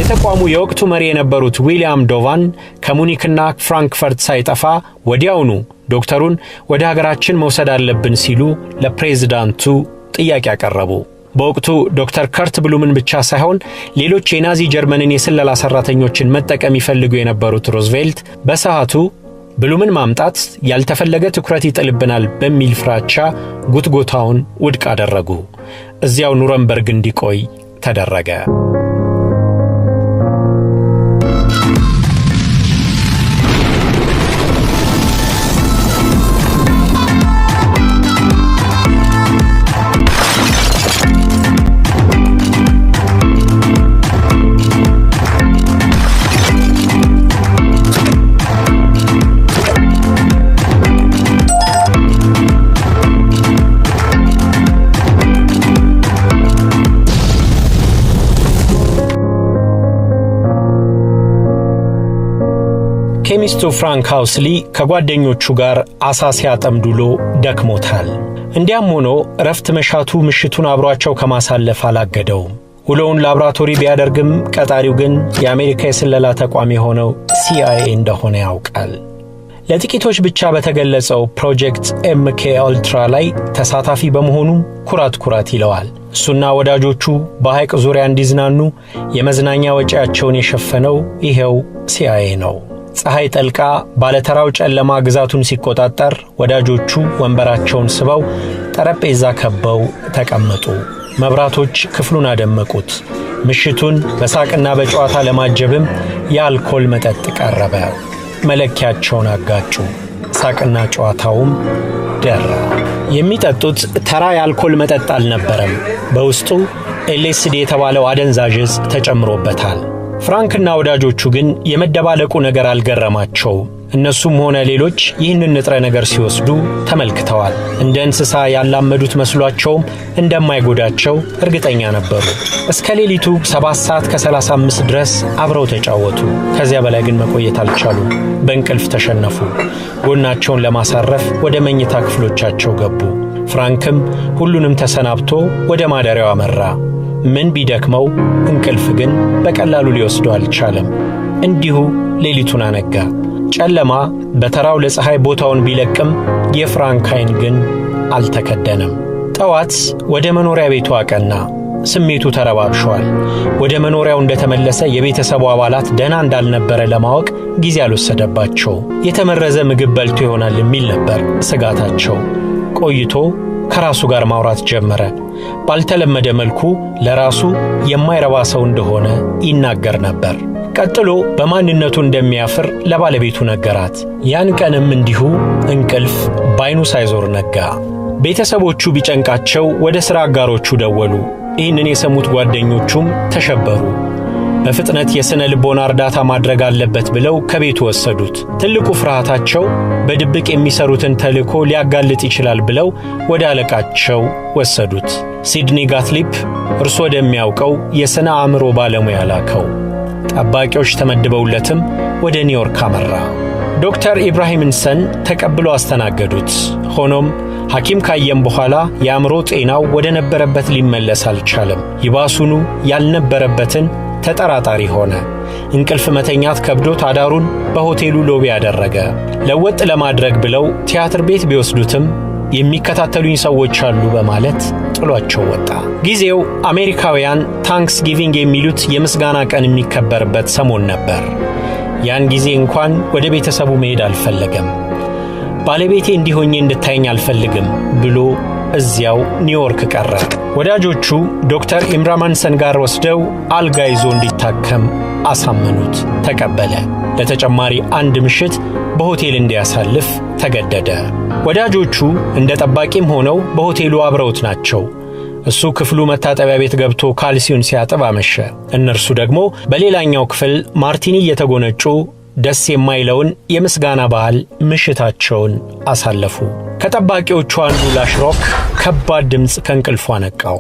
የተቋሙ የወቅቱ መሪ የነበሩት ዊሊያም ዶቫን ከሙኒክና ፍራንክፈርት ሳይጠፋ ወዲያውኑ ዶክተሩን ወደ ሀገራችን መውሰድ አለብን ሲሉ ለፕሬዝዳንቱ ጥያቄ ያቀረቡ። በወቅቱ ዶክተር ከርት ብሉምን ብቻ ሳይሆን ሌሎች የናዚ ጀርመንን የስለላ ሰራተኞችን መጠቀም ይፈልጉ የነበሩት ሮዝቬልት በሰዓቱ ብሉምን ማምጣት ያልተፈለገ ትኩረት ይጥልብናል በሚል ፍራቻ ጉትጎታውን ውድቅ አደረጉ። እዚያው ኑረምበርግ እንዲቆይ ተደረገ። ኬሚስቱ ፍራንክ ሃውስሊ ከጓደኞቹ ጋር አሳ ሲያጠምዱሎ ደክሞታል። እንዲያም ሆኖ ረፍት መሻቱ ምሽቱን አብሯቸው ከማሳለፍ አላገደውም። ውሎውን ላብራቶሪ ቢያደርግም ቀጣሪው ግን የአሜሪካ የስለላ ተቋም የሆነው CIA እንደሆነ ያውቃል። ለጥቂቶች ብቻ በተገለጸው ፕሮጀክት MK Ultra ላይ ተሳታፊ በመሆኑ ኩራት ይለዋል። እሱና ወዳጆቹ በሐይቅ ዙሪያ እንዲዝናኑ የመዝናኛ ወጪያቸውን የሸፈነው ይሄው CIA ነው። ፀሐይ ጠልቃ ባለተራው ጨለማ ግዛቱን ሲቆጣጠር ወዳጆቹ ወንበራቸውን ስበው ጠረጴዛ ከበው ተቀመጡ። መብራቶች ክፍሉን አደመቁት። ምሽቱን በሳቅና በጨዋታ ለማጀብም የአልኮል መጠጥ ቀረበ። መለኪያቸውን አጋጩ። ሳቅና ጨዋታውም ደራ። የሚጠጡት ተራ የአልኮል መጠጥ አልነበረም። በውስጡ LSD የተባለው አደንዛዥ ዕፅ ተጨምሮበታል። ፍራንክና ወዳጆቹ ግን የመደባለቁ ነገር አልገረማቸው። እነሱም ሆነ ሌሎች ይህንን ንጥረ ነገር ሲወስዱ ተመልክተዋል። እንደ እንስሳ ያላመዱት መስሏቸውም እንደማይጎዳቸው እርግጠኛ ነበሩ። እስከ ሌሊቱ 7:35 ድረስ አብረው ተጫወቱ። ከዚያ በላይ ግን መቆየት አልቻሉም። በእንቅልፍ ተሸነፉ። ጎናቸውን ለማሳረፍ ወደ መኝታ ክፍሎቻቸው ገቡ። ፍራንክም ሁሉንም ተሰናብቶ ወደ ማደሪያው አመራ። ምን ቢደክመው እንቅልፍ ግን በቀላሉ ሊወስደው አልቻለም። እንዲሁ ሌሊቱን አነጋ። ጨለማ በተራው ለፀሐይ ቦታውን ቢለቅም የፍራንክ ዓይን ግን አልተከደነም። ጠዋት ወደ መኖሪያ ቤቱ አቀና። ስሜቱ ተረባብሿል። ወደ መኖሪያው እንደተመለሰ የቤተሰቡ አባላት ደህና እንዳልነበረ ለማወቅ ጊዜ አልወሰደባቸው። የተመረዘ ምግብ በልቶ ይሆናል የሚል ነበር ስጋታቸው። ቆይቶ ከራሱ ጋር ማውራት ጀመረ። ባልተለመደ መልኩ ለራሱ የማይረባ ሰው እንደሆነ ይናገር ነበር። ቀጥሎ በማንነቱ እንደሚያፍር ለባለቤቱ ነገራት። ያን ቀንም እንዲሁ እንቅልፍ ባይኑ ሳይዞር ነጋ። ቤተሰቦቹ ቢጨንቃቸው ወደ ሥራ አጋሮቹ ደወሉ። ይህንን የሰሙት ጓደኞቹም ተሸበሩ። በፍጥነት የሥነ ልቦና እርዳታ ማድረግ አለበት ብለው ከቤቱ ወሰዱት። ትልቁ ፍርሃታቸው በድብቅ የሚሰሩትን ተልእኮ ሊያጋልጥ ይችላል ብለው ወደ አለቃቸው ወሰዱት። ሲድኒ ጋትሊፕ እርሱ ወደሚያውቀው የሥነ አእምሮ ባለሙያ ላከው። ጠባቂዎች ተመድበውለትም ወደ ኒውዮርክ አመራ። ዶክተር ኢብራሂምሰን ተቀብሎ አስተናገዱት። ሆኖም ሐኪም ካየም በኋላ የአእምሮ ጤናው ወደ ነበረበት ሊመለስ አልቻለም። ይባሱኑ ያልነበረበትን ተጠራጣሪ ሆነ። እንቅልፍ መተኛት ከብዶት አዳሩን በሆቴሉ ሎቢ ያደረገ። ለወጥ ለማድረግ ብለው ቲያትር ቤት ቢወስዱትም የሚከታተሉኝ ሰዎች አሉ በማለት ጥሏቸው ወጣ። ጊዜው አሜሪካውያን ታንክስ ጊቪንግ የሚሉት የምስጋና ቀን የሚከበርበት ሰሞን ነበር። ያን ጊዜ እንኳን ወደ ቤተሰቡ መሄድ አልፈለገም። ባለቤቴ እንዲሆኜ እንድታየኝ አልፈልግም ብሎ እዚያው ኒውዮርክ ቀረ። ወዳጆቹ ዶክተር ኢምራማንሰን ጋር ወስደው አልጋ ይዞ እንዲታከም አሳመኑት። ተቀበለ። ለተጨማሪ አንድ ምሽት በሆቴል እንዲያሳልፍ ተገደደ። ወዳጆቹ እንደ ጠባቂም ሆነው በሆቴሉ አብረውት ናቸው። እሱ ክፍሉ መታጠቢያ ቤት ገብቶ ካልሲውን ሲያጥብ አመሸ። እነርሱ ደግሞ በሌላኛው ክፍል ማርቲኒ እየተጎነጩ ደስ የማይለውን የምስጋና በዓል ምሽታቸውን አሳለፉ። ከጠባቂዎቹ አንዱ ላሽሮክ ከባድ ድምፅ ከእንቅልፉ አነቃው።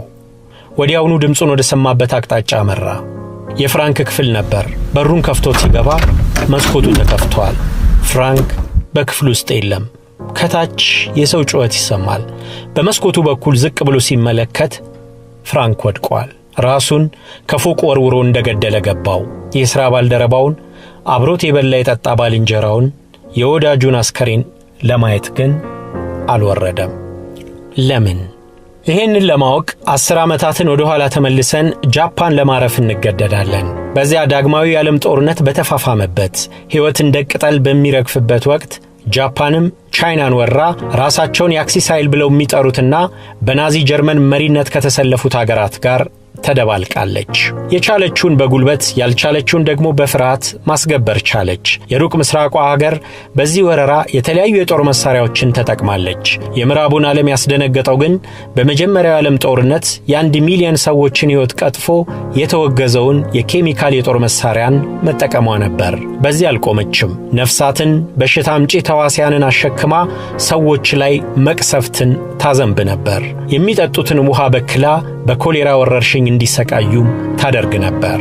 ወዲያውኑ ድምፁን ወደ ሰማበት አቅጣጫ አመራ። የፍራንክ ክፍል ነበር። በሩን ከፍቶት ሲገባ መስኮቱ ተከፍቷል። ፍራንክ በክፍሉ ውስጥ የለም። ከታች የሰው ጩኸት ይሰማል። በመስኮቱ በኩል ዝቅ ብሎ ሲመለከት ፍራንክ ወድቋል። ራሱን ከፎቅ ወርውሮ እንደገደለ ገባው። የሥራ ባልደረባውን፣ አብሮት የበላ የጠጣ ባልንጀራውን፣ የወዳጁን አስከሬን ለማየት ግን አልወረደም። ለምን? ይሄንን ለማወቅ 10 ዓመታትን ወደ ኋላ ተመልሰን ጃፓን ለማረፍ እንገደዳለን። በዚያ ዳግማዊ የዓለም ጦርነት በተፋፋመበት ሕይወት እንደ ቅጠል በሚረግፍበት ወቅት ጃፓንም ቻይናን ወራ ራሳቸውን የአክሲስ ኃይል ብለው የሚጠሩትና በናዚ ጀርመን መሪነት ከተሰለፉት አገራት ጋር ተደባልቃለች። የቻለችውን በጉልበት ያልቻለችውን ደግሞ በፍርሃት ማስገበር ቻለች። የሩቅ ምስራቋ ሀገር በዚህ ወረራ የተለያዩ የጦር መሳሪያዎችን ተጠቅማለች። የምዕራቡን ዓለም ያስደነገጠው ግን በመጀመሪያው ዓለም ጦርነት የ1 ሚሊዮን ሰዎችን ሕይወት ቀጥፎ የተወገዘውን የኬሚካል የጦር መሳሪያን መጠቀሟ ነበር። በዚህ አልቆመችም። ነፍሳትን፣ በሽታ አምጪ ተዋሲያንን አሸክማ ሰዎች ላይ መቅሰፍትን ታዘንብ ነበር። የሚጠጡትን ውሃ በክላ በኮሌራ ወረርሽኝ እንዲሰቃዩም ታደርግ ነበር።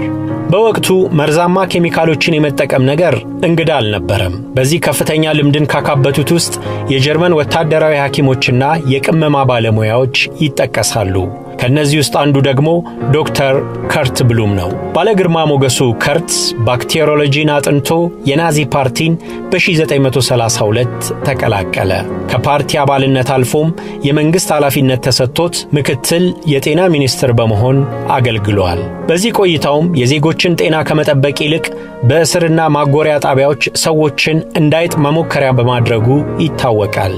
በወቅቱ መርዛማ ኬሚካሎችን የመጠቀም ነገር እንግዳ አልነበረም። በዚህ ከፍተኛ ልምድን ካካበቱት ውስጥ የጀርመን ወታደራዊ ሐኪሞችና የቅመማ ባለሙያዎች ይጠቀሳሉ። ከነዚህ ውስጥ አንዱ ደግሞ ዶክተር ከርት ብሉም ነው። ባለግርማ ሞገሱ ከርት ባክቴሪዮሎጂን አጥንቶ የናዚ ፓርቲን በ1932 ተቀላቀለ። ከፓርቲ አባልነት አልፎም የመንግስት ኃላፊነት ተሰጥቶት ምክትል የጤና ሚኒስትር በመሆን አገልግሏል። በዚህ ቆይታውም የዜጎችን ጤና ከመጠበቅ ይልቅ በእስርና ማጎሪያ ጣቢያዎች ሰዎችን እንዳይጥ መሞከሪያ በማድረጉ ይታወቃል።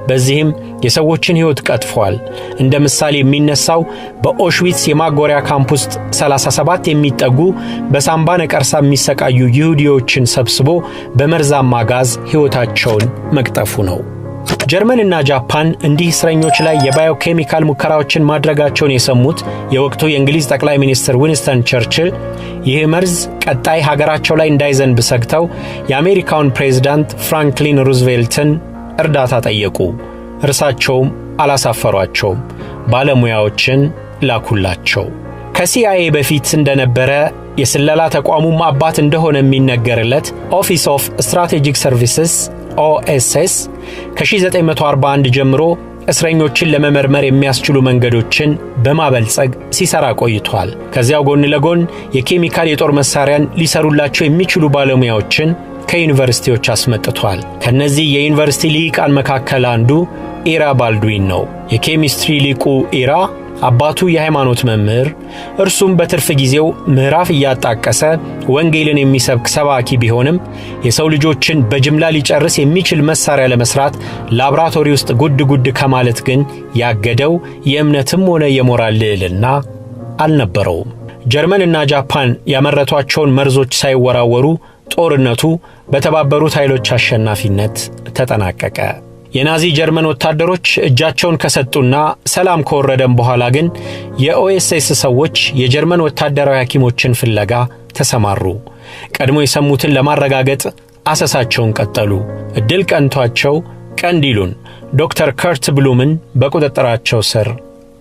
በዚህም የሰዎችን ሕይወት ቀጥፏል። እንደ ምሳሌ የሚነሳው በኦሽዊትስ የማጎሪያ ካምፕ ውስጥ 37 የሚጠጉ በሳምባ ነቀርሳ የሚሰቃዩ ይሁዲዎችን ሰብስቦ በመርዛማ ጋዝ ሕይወታቸውን መቅጠፉ ነው። ጀርመንና ጃፓን እንዲህ እስረኞች ላይ የባዮኬሚካል ሙከራዎችን ማድረጋቸውን የሰሙት የወቅቱ የእንግሊዝ ጠቅላይ ሚኒስትር ዊንስተን ቸርችል ይህ መርዝ ቀጣይ ሀገራቸው ላይ እንዳይዘንብ ሰግተው የአሜሪካውን ፕሬዝዳንት ፍራንክሊን ሩዝቬልትን እርዳታ ጠየቁ። እርሳቸውም አላሳፈሯቸውም። ባለሙያዎችን ላኩላቸው። ከሲአይኤ በፊት እንደነበረ የስለላ ተቋሙም አባት እንደሆነ የሚነገርለት ኦፊስ ኦፍ ስትራቴጂክ ሰርቪስስ ኦኤስኤስ ከ1941 ጀምሮ እስረኞችን ለመመርመር የሚያስችሉ መንገዶችን በማበልጸግ ሲሰራ ቆይቷል። ከዚያው ጎን ለጎን የኬሚካል የጦር መሳሪያን ሊሰሩላቸው የሚችሉ ባለሙያዎችን ከዩኒቨርሲቲዎች አስመጥቷል። ከነዚህ የዩኒቨርሲቲ ሊቃን መካከል አንዱ ኢራ ባልዱዊን ነው። የኬሚስትሪ ሊቁ ኢራ አባቱ የሃይማኖት መምህር፣ እርሱም በትርፍ ጊዜው ምዕራፍ እያጣቀሰ ወንጌልን የሚሰብክ ሰባኪ ቢሆንም የሰው ልጆችን በጅምላ ሊጨርስ የሚችል መሳሪያ ለመስራት ላብራቶሪ ውስጥ ጉድ ከማለት ግን ያገደው የእምነትም ሆነ የሞራል ልዕልና አልነበረውም። ጀርመንና ጃፓን ያመረቷቸውን መርዞች ሳይወራወሩ ጦርነቱ በተባበሩት ኃይሎች አሸናፊነት ተጠናቀቀ። የናዚ ጀርመን ወታደሮች እጃቸውን ከሰጡና ሰላም ከወረደም በኋላ ግን የኦኤስኤስ ሰዎች የጀርመን ወታደራዊ ሐኪሞችን ፍለጋ ተሰማሩ። ቀድሞ የሰሙትን ለማረጋገጥ አሰሳቸውን ቀጠሉ። እድል ቀንቷቸው ቀንዲሉን ዶክተር ከርት ብሉምን በቁጥጥራቸው ስር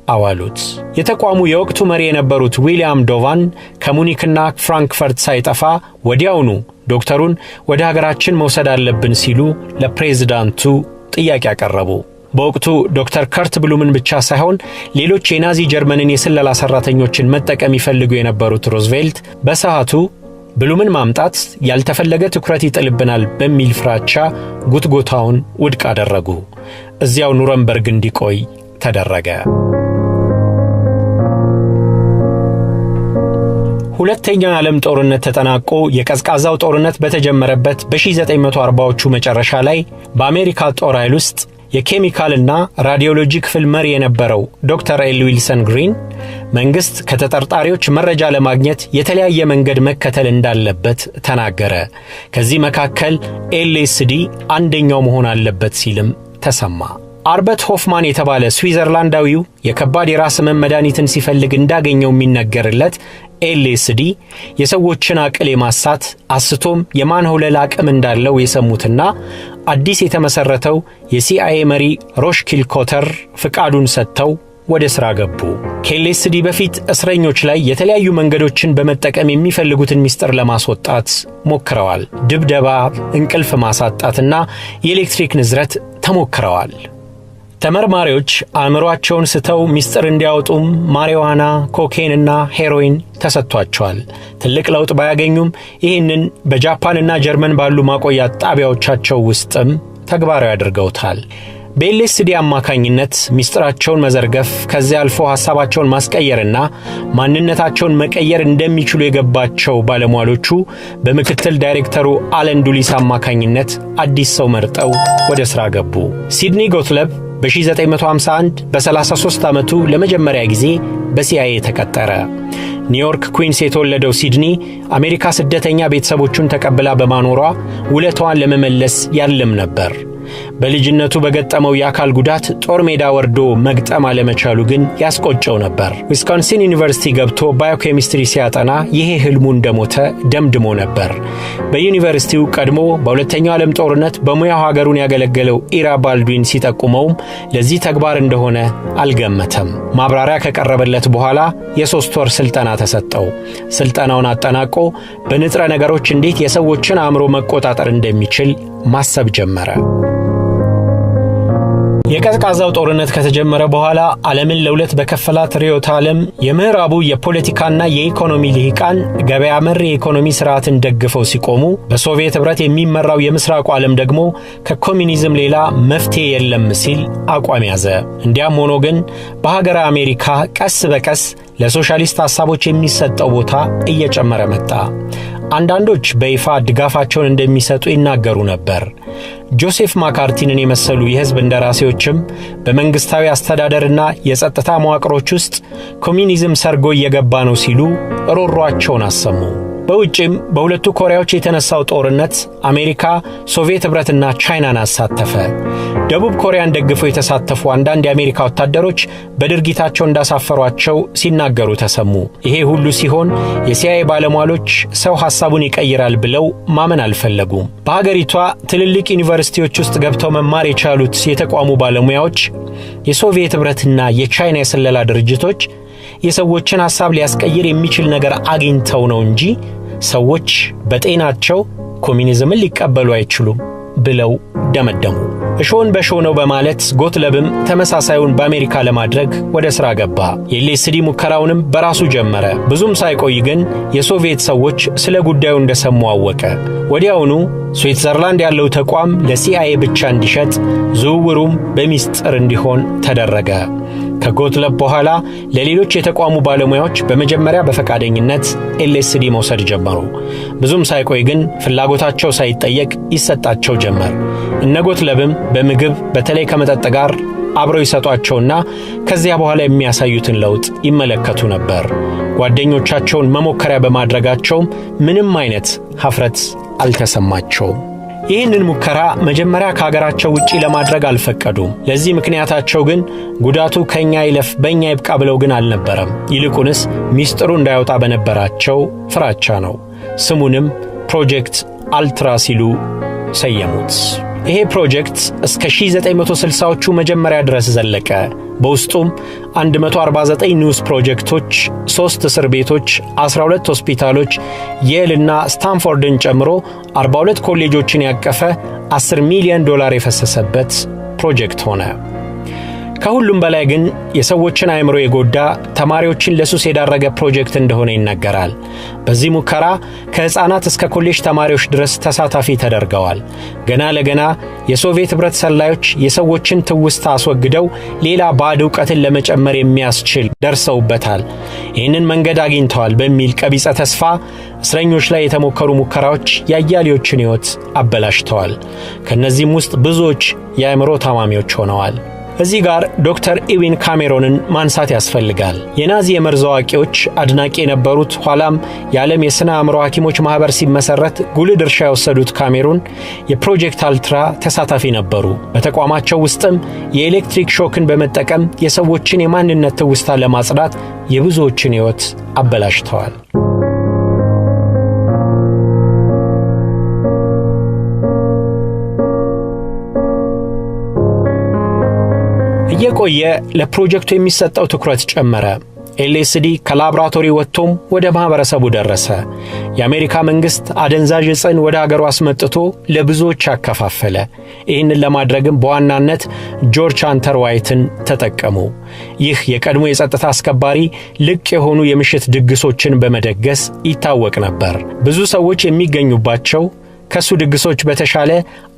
አዋሉት። የተቋሙ የወቅቱ መሪ የነበሩት ዊሊያም ዶቫን ከሙኒክና ፍራንክፈርት ሳይጠፋ ወዲያውኑ ዶክተሩን ወደ ሀገራችን መውሰድ አለብን ሲሉ ለፕሬዝዳንቱ ጥያቄ ያቀረቡ። በወቅቱ ዶክተር ከርት ብሉምን ብቻ ሳይሆን ሌሎች የናዚ ጀርመንን የስለላ ሰራተኞችን መጠቀም ይፈልጉ የነበሩት ሩዝቬልት በሰዓቱ ብሉምን ማምጣት ያልተፈለገ ትኩረት ይጥልብናል በሚል ፍራቻ ጉትጎታውን ውድቅ አደረጉ። እዚያው ኑረምበርግ እንዲቆይ ተደረገ። ሁለተኛው የዓለም ጦርነት ተጠናቆ የቀዝቃዛው ጦርነት በተጀመረበት በ1940ዎቹ መጨረሻ ላይ በአሜሪካ ጦር ኃይል ውስጥ የኬሚካልና ራዲዮሎጂ ክፍል መሪ የነበረው ዶክተር ኤል ዊልሰን ግሪን መንግስት ከተጠርጣሪዎች መረጃ ለማግኘት የተለያየ መንገድ መከተል እንዳለበት ተናገረ። ከዚህ መካከል ኤልኤስዲ አንደኛው መሆን አለበት ሲልም ተሰማ። አርበት ሆፍማን የተባለ ስዊዘርላንዳዊው የከባድ የራስ ህመም መድኃኒትን ሲፈልግ እንዳገኘው የሚነገርለት ኤልኤስዲ የሰዎችን አቅል የማሳት አስቶም የማንሆለል አቅም እንዳለው የሰሙትና አዲስ የተመሰረተው የሲአይኤ መሪ ሮሽኪል ኮተር ፍቃዱን ሰጥተው ወደ ሥራ ገቡ። ከኤልኤስዲ በፊት እስረኞች ላይ የተለያዩ መንገዶችን በመጠቀም የሚፈልጉትን ሚስጥር ለማስወጣት ሞክረዋል። ድብደባ፣ እንቅልፍ ማሳጣትና የኤሌክትሪክ ንዝረት ተሞክረዋል። ተመርማሪዎች አእምሮአቸውን ስተው ሚስጥር እንዲያወጡም ማሪዋና፣ ኮኬንና ሄሮይን ተሰጥቷቸዋል። ትልቅ ለውጥ ባያገኙም ይህንን በጃፓንና ጀርመን ባሉ ማቆያ ጣቢያዎቻቸው ውስጥም ተግባራዊ አድርገውታል። በኤልኤስዲ አማካኝነት ሚስጥራቸውን መዘርገፍ ከዚያ አልፎ ሐሳባቸውን ማስቀየርና ማንነታቸውን መቀየር እንደሚችሉ የገባቸው ባለሟሎቹ በምክትል ዳይሬክተሩ አለን ዱሊስ አማካኝነት አዲስ ሰው መርጠው ወደ ሥራ ገቡ። ሲድኒ ጎትለብ በ1951 በ33 ዓመቱ ለመጀመሪያ ጊዜ በሲአይኤ ተቀጠረ። ኒውዮርክ ኩዊንስ የተወለደው ሲድኒ አሜሪካ ስደተኛ ቤተሰቦቹን ተቀብላ በማኖሯ ውለታዋን ለመመለስ ያለም ነበር። በልጅነቱ በገጠመው የአካል ጉዳት ጦር ሜዳ ወርዶ መግጠም አለመቻሉ ግን ያስቆጨው ነበር። ዊስኮንሲን ዩኒቨርሲቲ ገብቶ ባዮኬሚስትሪ ሲያጠና ይሄ ህልሙ እንደሞተ ደምድሞ ነበር። በዩኒቨርሲቲው ቀድሞ በሁለተኛው ዓለም ጦርነት በሙያው ሀገሩን ያገለገለው ኢራ ባልድዊን ሲጠቁመውም ለዚህ ተግባር እንደሆነ አልገመተም። ማብራሪያ ከቀረበለት በኋላ የ3 ወር ስልጠና ተሰጠው። ስልጠናውን አጠናቆ በንጥረ ነገሮች እንዴት የሰዎችን አእምሮ መቆጣጠር እንደሚችል ማሰብ ጀመረ። የቀዝቃዛው ጦርነት ከተጀመረ በኋላ ዓለምን ለሁለት በከፈላት ርዕዮተ ዓለም የምዕራቡ የፖለቲካና የኢኮኖሚ ልሂቃን ገበያ መር የኢኮኖሚ ስርዓትን ደግፈው ሲቆሙ፣ በሶቪየት ኅብረት የሚመራው የምስራቁ ዓለም ደግሞ ከኮሚኒዝም ሌላ መፍትሄ የለም ሲል አቋም ያዘ። እንዲያም ሆኖ ግን በሀገረ አሜሪካ ቀስ በቀስ ለሶሻሊስት ሐሳቦች የሚሰጠው ቦታ እየጨመረ መጣ። አንዳንዶች በይፋ ድጋፋቸውን እንደሚሰጡ ይናገሩ ነበር። ጆሴፍ ማካርቲንን የመሰሉ የሕዝብ እንደራሴዎችም በመንግስታዊ አስተዳደርና የጸጥታ መዋቅሮች ውስጥ ኮሚኒዝም ሰርጎ እየገባ ነው ሲሉ ሮሯቸውን አሰሙ። በውጭም በሁለቱ ኮሪያዎች የተነሳው ጦርነት አሜሪካ፣ ሶቪየት ኅብረትና ቻይናን አሳተፈ። ደቡብ ኮሪያን ደግፈው የተሳተፉ አንዳንድ የአሜሪካ ወታደሮች በድርጊታቸው እንዳሳፈሯቸው ሲናገሩ ተሰሙ። ይሄ ሁሉ ሲሆን የሲአይኤ ባለሟሎች ሰው ሐሳቡን ይቀይራል ብለው ማመን አልፈለጉም። በሀገሪቷ ትልልቅ ዩኒቨርሲቲዎች ውስጥ ገብተው መማር የቻሉት የተቋሙ ባለሙያዎች የሶቪየት ኅብረትና የቻይና የስለላ ድርጅቶች የሰዎችን ሐሳብ ሊያስቀይር የሚችል ነገር አግኝተው ነው እንጂ ሰዎች በጤናቸው ኮሚኒዝምን ሊቀበሉ አይችሉም ብለው ደመደሙ። እሾን በሾ ነው በማለት ጎትለብም ተመሳሳዩን በአሜሪካ ለማድረግ ወደ ሥራ ገባ። የኤልኤስዲ ሙከራውንም በራሱ ጀመረ። ብዙም ሳይቆይ ግን የሶቪየት ሰዎች ስለ ጉዳዩ እንደሰሙ አወቀ። ወዲያውኑ ስዊትዘርላንድ ያለው ተቋም ለሲአይኤ ብቻ እንዲሸጥ፣ ዝውውሩም በሚስጥር እንዲሆን ተደረገ። ከጎትለብ በኋላ ለሌሎች የተቋሙ ባለሙያዎች በመጀመሪያ በፈቃደኝነት ኤልኤስዲ መውሰድ ጀመሩ። ብዙም ሳይቆይ ግን ፍላጎታቸው ሳይጠየቅ ይሰጣቸው ጀመር። እነ ጎትለብም በምግብ በተለይ ከመጠጥ ጋር አብረው ይሰጧቸውና ከዚያ በኋላ የሚያሳዩትን ለውጥ ይመለከቱ ነበር። ጓደኞቻቸውን መሞከሪያ በማድረጋቸውም ምንም አይነት ኀፍረት አልተሰማቸውም። ይህንን ሙከራ መጀመሪያ ከሀገራቸው ውጪ ለማድረግ አልፈቀዱም። ለዚህ ምክንያታቸው ግን ጉዳቱ ከኛ ይለፍ በእኛ ይብቃ ብለው ግን አልነበረም። ይልቁንስ ሚስጥሩ እንዳይወጣ በነበራቸው ፍራቻ ነው። ስሙንም ፕሮጀክት አልትራ ሲሉ ሰየሙት። ይሄ ፕሮጀክት እስከ 1960ዎቹ መጀመሪያ ድረስ ዘለቀ። በውስጡም 149 ኒውስ ፕሮጀክቶች፣ 3 እስር ቤቶች፣ 12 ሆስፒታሎች፣ የልና ስታንፎርድን ጨምሮ 42 ኮሌጆችን ያቀፈ $10 ሚሊዮን የፈሰሰበት ፕሮጀክት ሆነ። ከሁሉም በላይ ግን የሰዎችን አእምሮ የጎዳ ተማሪዎችን ለሱስ የዳረገ ፕሮጀክት እንደሆነ ይነገራል። በዚህ ሙከራ ከሕፃናት እስከ ኮሌጅ ተማሪዎች ድረስ ተሳታፊ ተደርገዋል። ገና ለገና የሶቪየት ኅብረት ሰላዮች የሰዎችን ትውስታ አስወግደው ሌላ ባዕድ ዕውቀትን ለመጨመር የሚያስችል ደርሰውበታል፣ ይህንን መንገድ አግኝተዋል በሚል ቀቢጸ ተስፋ እስረኞች ላይ የተሞከሩ ሙከራዎች የአያሌዎችን ሕይወት አበላሽተዋል። ከእነዚህም ውስጥ ብዙዎች የአእምሮ ታማሚዎች ሆነዋል። እዚህ ጋር ዶክተር ኢዊን ካሜሮንን ማንሳት ያስፈልጋል። የናዚ የመርዝ አዋቂዎች አድናቂ የነበሩት፣ ኋላም የዓለም የሥነ አእምሮ ሐኪሞች ማኅበር ሲመሠረት ጉልህ ድርሻ የወሰዱት ካሜሮን የፕሮጀክት አልትራ ተሳታፊ ነበሩ። በተቋማቸው ውስጥም የኤሌክትሪክ ሾክን በመጠቀም የሰዎችን የማንነት ትውስታ ለማጽዳት የብዙዎችን ሕይወት አበላሽተዋል። እየቆየ ለፕሮጀክቱ የሚሰጠው ትኩረት ጨመረ። ኤልኤስዲ ከላብራቶሪ ወጥቶም ወደ ማህበረሰቡ ደረሰ። የአሜሪካ መንግስት አደንዛዥ ዕፅን ወደ ሀገሩ አስመጥቶ ለብዙዎች አከፋፈለ። ይህንን ለማድረግም በዋናነት ጆርጅ ሃንተር ዋይትን ተጠቀሙ። ይህ የቀድሞ የጸጥታ አስከባሪ ልቅ የሆኑ የምሽት ድግሶችን በመደገስ ይታወቅ ነበር። ብዙ ሰዎች የሚገኙባቸው ከሱ ድግሶች በተሻለ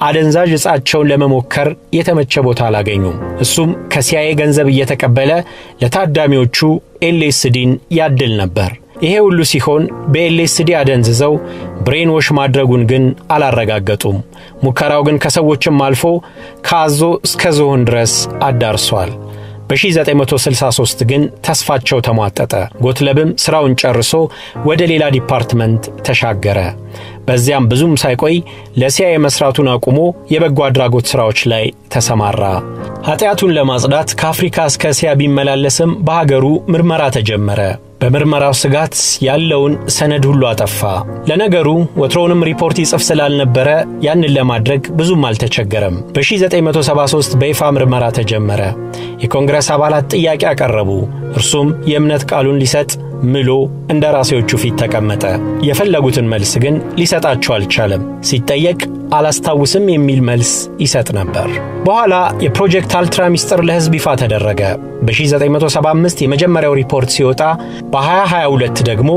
አደንዛዥ ዕፃቸውን ለመሞከር የተመቸ ቦታ አላገኙም። እሱም ከሲአይኤ ገንዘብ እየተቀበለ ለታዳሚዎቹ ኤልኤስዲን ያድል ነበር። ይሄ ሁሉ ሲሆን በኤልኤስዲ አደንዝዘው ብሬን ዎሽ ማድረጉን ግን አላረጋገጡም። ሙከራው ግን ከሰዎችም አልፎ ከአዞ እስከ ዝሆን ድረስ አዳርሷል። በ1963 ግን ተስፋቸው ተሟጠጠ። ጎትለብም ስራውን ጨርሶ ወደ ሌላ ዲፓርትመንት ተሻገረ። በዚያም ብዙም ሳይቆይ ለሲአይኤ መስራቱን አቁሞ የበጎ አድራጎት ስራዎች ላይ ተሰማራ። ኃጢአቱን ለማጽዳት ከአፍሪካ እስከ እስያ ቢመላለስም በሀገሩ ምርመራ ተጀመረ። በምርመራው ስጋት ያለውን ሰነድ ሁሉ አጠፋ። ለነገሩ ወትሮውንም ሪፖርት ይጽፍ ስላልነበረ ያንን ለማድረግ ብዙም አልተቸገረም። በ1973 በይፋ ምርመራ ተጀመረ። የኮንግረስ አባላት ጥያቄ አቀረቡ። እርሱም የእምነት ቃሉን ሊሰጥ ምሎ እንደራሴዎቹ ፊት ተቀመጠ። የፈለጉትን መልስ ግን ሊሰጣቸው አልቻለም። ሲጠየቅ አላስታውስም የሚል መልስ ይሰጥ ነበር። በኋላ የፕሮጀክት አልትራ ሚስጥር ለሕዝብ ይፋ ተደረገ። በ1975 የመጀመሪያው ሪፖርት ሲወጣ በ2022 ደግሞ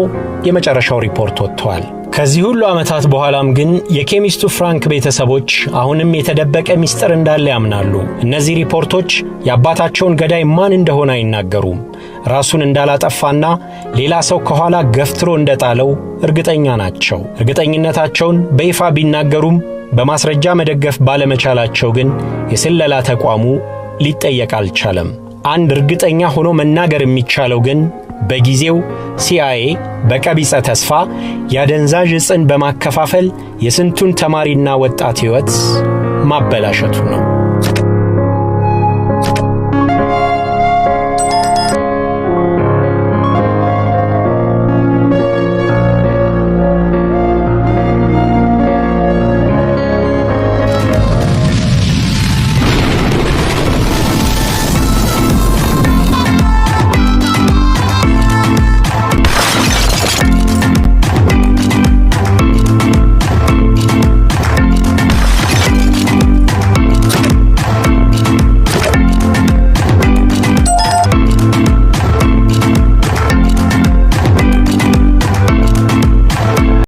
የመጨረሻው ሪፖርት ወጥቷል። ከዚህ ሁሉ ዓመታት በኋላም ግን የኬሚስቱ ፍራንክ ቤተሰቦች አሁንም የተደበቀ ሚስጥር እንዳለ ያምናሉ። እነዚህ ሪፖርቶች የአባታቸውን ገዳይ ማን እንደሆነ አይናገሩም። ራሱን እንዳላጠፋና ሌላ ሰው ከኋላ ገፍትሮ እንደጣለው እርግጠኛ ናቸው። እርግጠኝነታቸውን በይፋ ቢናገሩም በማስረጃ መደገፍ ባለመቻላቸው ግን የስለላ ተቋሙ ሊጠየቅ አልቻለም። አንድ እርግጠኛ ሆኖ መናገር የሚቻለው ግን በጊዜው ሲአይኤ በቀቢጸ ተስፋ ያደንዛዥ ዕፅን በማከፋፈል የስንቱን ተማሪና ወጣት ሕይወት ማበላሸቱ ነው።